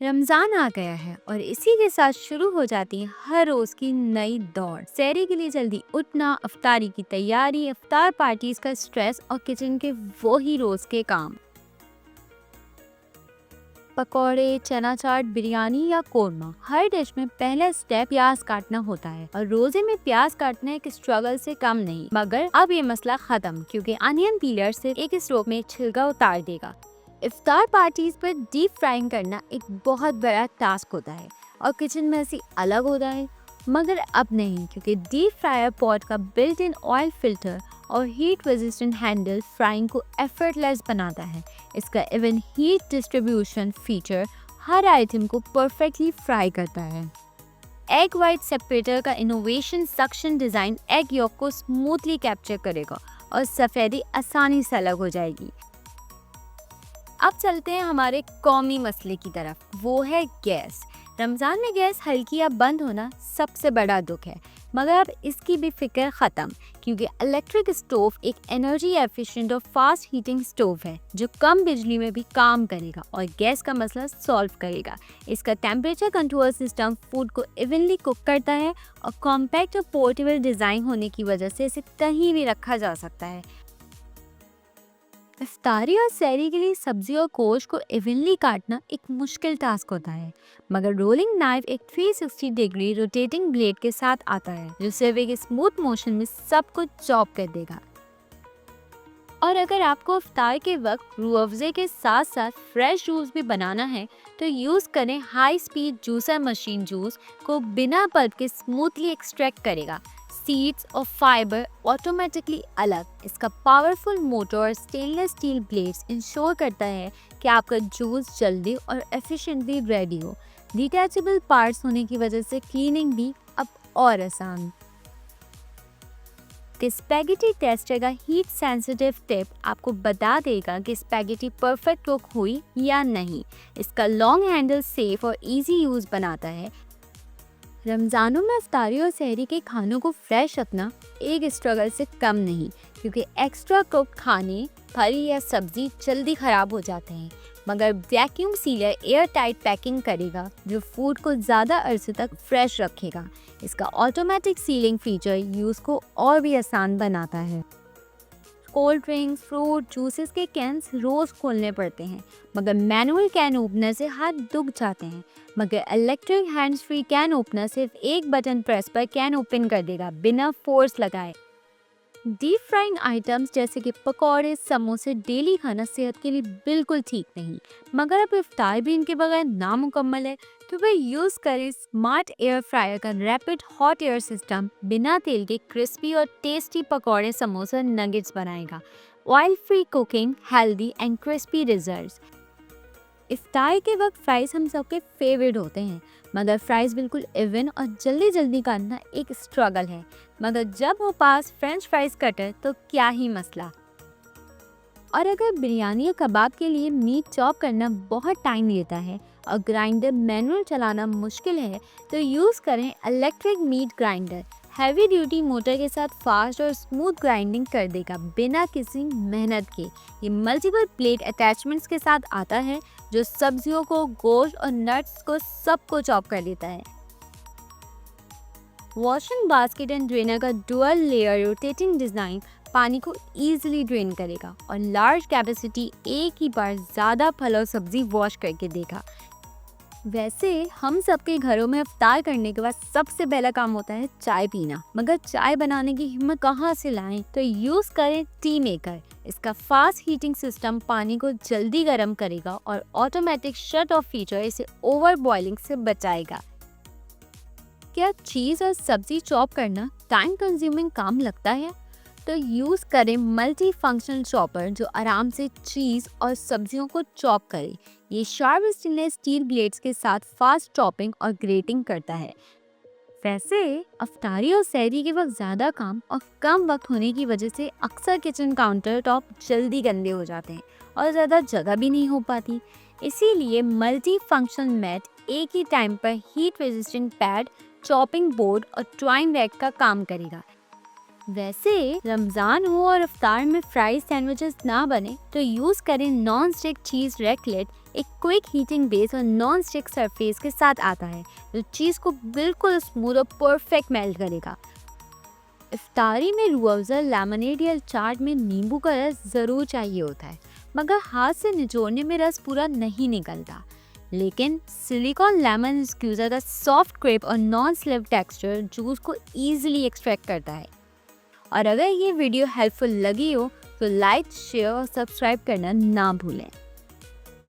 रमजान आ गया है और इसी के साथ शुरू हो जाती है हर रोज की नई दौड़। सहरी के लिए जल्दी उठना, अफ्तारी की तैयारी, अफ्तार पार्टीज का स्ट्रेस और किचन के वो ही रोज के काम। पकौड़े, चना चाट, बिरयानी या कोरमा, हर डिश में पहला स्टेप प्याज काटना होता है और रोजे में प्याज काटना एक स्ट्रगल से कम नहीं। मगर अब ये मसला खत्म, क्योंकि अनियन पीलर से एक स्ट्रोक में छिलका उतार देगा। इफ्तार पार्टीज पर डीप फ्राइंग करना एक बहुत बड़ा टास्क होता है और किचन में ऐसी अलग होता है। मगर अब नहीं, क्योंकि डीप फ्रायर पॉट का बिल्ट इन ऑयल फिल्टर और हीट रेजिस्टेंट हैंडल फ्राइंग को एफर्टलेस बनाता है। इसका इवन हीट डिस्ट्रीब्यूशन फीचर हर आइटम को परफेक्टली फ्राई करता है। एग वाइट सेपरेटर का innovation suction design egg York को स्मूथली कैप्चर करेगा और सफेदी आसानी से अलग हो जाएगी। अब चलते हैं हमारे कौमी मसले की तरफ, वो है गैस। रमज़ान में गैस हल्की या बंद होना सबसे बड़ा दुख है, मगर अब इसकी भी फिक्र ख़त्म, क्योंकि इलेक्ट्रिक स्टोव एक एनर्जी एफिशिएंट और फास्ट हीटिंग स्टोव है जो कम बिजली में भी काम करेगा और गैस का मसला सॉल्व करेगा। इसका टेम्परेचर कंट्रोल सिस्टम फूड को इवनली कुक करता है और कॉम्पैक्ट और पोर्टेबल डिज़ाइन होने की वजह से इसे कहीं भी रखा जा सकता है। इफ्तारी और सहरी के लिए सब्जी और गोश्त को इवनली काटना एक मुश्किल टास्क होता है, मगर रोलिंग नाइफ एक 360 डिग्री रोटेटिंग ब्लेड के साथ आता है जो सिर्फ एक स्मूथ मोशन में सब कुछ चॉप कर देगा। और अगर आपको इफ्तार के वक्त रूह अफ़ज़े के साथ साथ फ्रेश जूस भी बनाना है तो यूज़ करें high speed juicer machine. Juice को बिना पल्प के स्मूथली एक्सट्रैक्ट करेगा, सीड्स और फाइबर ऑटोमेटिकली अलग। इसका पावरफुल मोटर और स्टेनलेस स्टील ब्लेड्स इंश्योर करता है कि आपका जूस जल्दी और एफिशिएंटली रेडी हो। डिटैचेबल पार्ट्स होने की वजह से क्लीनिंग भी अब और आसान। स्पैगेटी टेस्टर का हीट सेंसिटिव टिप आपको बता देगा कि स्पैगेटी परफेक्ट कुक हुई या नहीं। इसका लॉन्ग हैंडल सेफ और इजी यूज़ बनाता है। रमज़ानों में इफ्तारी और सहरी के खानों को फ्रेश रखना एक स्ट्रगल से कम नहीं, क्योंकि एक्स्ट्रा कुक खाने, फल या सब्जी जल्दी ख़राब हो जाते हैं। मगर vacuum sealer air tight packing करेगा जो फूड को ज़्यादा अरसे तक फ्रेश रखेगा। इसका ऑटोमेटिक सीलिंग फीचर यूज़ को और भी आसान बनाता है। कोल्ड ड्रिंक्स, फ्रूट, जूसेस के कैंस रोज़ खोलने पड़ते हैं, मगर मैनुअल कैन ओपनर से हाथ दुख जाते हैं। मगर electric hands free can opener सिर्फ एक बटन प्रेस पर कैन ओपन कर देगा बिना फोर्स लगाए। डीप फ्राइंग आइटम्स जैसे कि पकौड़े, समोसे डेली खाना सेहत के लिए बिल्कुल ठीक नहीं, मगर अब इफ्तार भी इनके बगैर नामुकम्मल है। तो वह यूज़ करें स्मार्ट एयर फ्रायर का रैपिड हॉट एयर सिस्टम। बिना तेल के क्रिस्पी और टेस्टी पकौड़े, समोसा, नगेट्स बनाएगा। Oil free cooking, healthy and crispy results. इफ्तार के वक्त फ्राइज हम सबके फेवरेट होते हैं, मगर फ्राइज बिल्कुल इवन और जल्दी जल्दी करना एक स्ट्रगल है। मगर जब हो पास फ्रेंच फ्राइज कटर तो क्या ही मसला। और अगर बिरयानी या कबाब के लिए मीट चॉप करना बहुत टाइम लेता है और ग्राइंडर मैनुअल चलाना मुश्किल है तो यूज़ करें electric meat grinder. Heavy duty motor के साथ फास्ट और स्मूथ ग्राइंडिंग कर देगा बिना किसी मेहनत के। ये मल्टीपल प्लेट अटैचमेंट्स के साथ आता है जो सब्जियों को, गोश्त और नट्स को सबको चॉप कर देता है। वॉशिंग बास्केट एंड ड्रेनर का डुअल लेयर रोटेटिंग डिज़ाइन पानी को ईजिली ड्रेन करेगा और लार्ज कैपेसिटी एक ही बार ज़्यादा फल और सब्जी वॉश करके देगा। वैसे हम सबके घरों में इफ्तार करने के बाद सबसे पहला काम होता है चाय पीना, मगर चाय बनाने की हिम्मत कहाँ से लाएं? तो यूज़ करें टी मेकर। इसका फास्ट हीटिंग सिस्टम पानी को जल्दी गर्म करेगा और ऑटोमेटिक शट ऑफ फीचर इसे ओवर बॉइलिंग से बचाएगा। क्या चीज़ और सब्जी चॉप करना टाइम कंज्यूमिंग काम लगता है? तो यूज़ करें मल्टी फंक्शनल चॉपर जो आराम से चीज़ और सब्जियों को चॉप करे। ये शार्प स्टेनलेस स्टील ब्लेड्स के साथ फास्ट चॉपिंग और ग्रेटिंग करता है। वैसे अफ्तारी और सहरी के वक्त ज़्यादा काम और कम वक्त होने की वजह से अक्सर किचन काउंटर टॉप जल्दी गंदे हो जाते हैं और ज़्यादा जगह भी नहीं हो पाती। इसीलिए मल्टी फंक्शनल मैट एक ही टाइम पर heat resistant pad, chopping board और ट्वाइन रैक का काम करेगा। वैसे रमज़ान हो और इफ्तार में फ्राइज सैंडविचेस ना बने तो यूज़ करें नॉन स्टिक चीज़ रैकलेट। एक क्विक हीटिंग बेस और नॉन स्टिक सरफेस के साथ आता है जो चीज़ को बिल्कुल स्मूथ और परफेक्ट मेल्ट करेगा। इफ्तारी में रूह अफ़ज़ा, लेमनेड या चाट में नींबू का रस ज़रूर चाहिए होता है, मगर हाथ से निचोड़ने में रस पूरा नहीं निकलता। लेकिन सिलिकॉन लेमन स्क्यूज़र का सॉफ्ट क्रेप और नॉन स्लिप टेक्सचर जूस को ईजिली एक्सट्रैक्ट करता है। और अगर ये वीडियो हेल्पफुल लगी हो तो लाइक, शेयर और सब्सक्राइब करना ना भूलें।